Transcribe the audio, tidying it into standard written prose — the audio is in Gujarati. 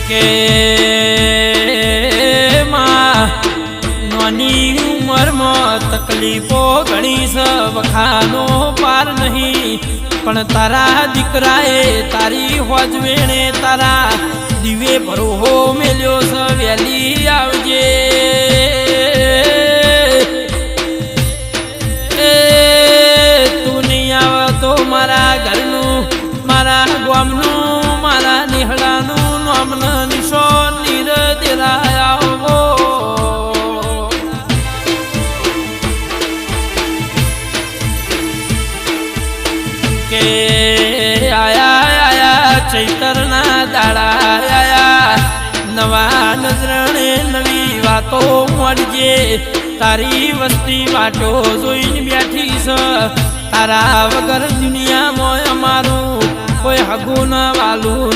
કે નાની ઉંમરમાં તકલીફો ઘણી છે, વખાનો પાર નહીં, પણ તારા દીકરાએ તારી હોજવેણે તારા દીવે ભરોહો મેલ્યો છે, વહેલી આવજે. તું નહીં આવે તો મારા ઘરનું, મારા ગામનું, મારા નિહળાનું નામન નિશો નીર દેરાય આવો. કે આયા ચૈતરના દાડા આયા, નવા નજરણે નવી વાતો મળજે. તારી વસ્તી વાટો જોઈને બેઠી છે, તારા વગર દુનિયામાં અમારું કોઈ હગું ન વાલું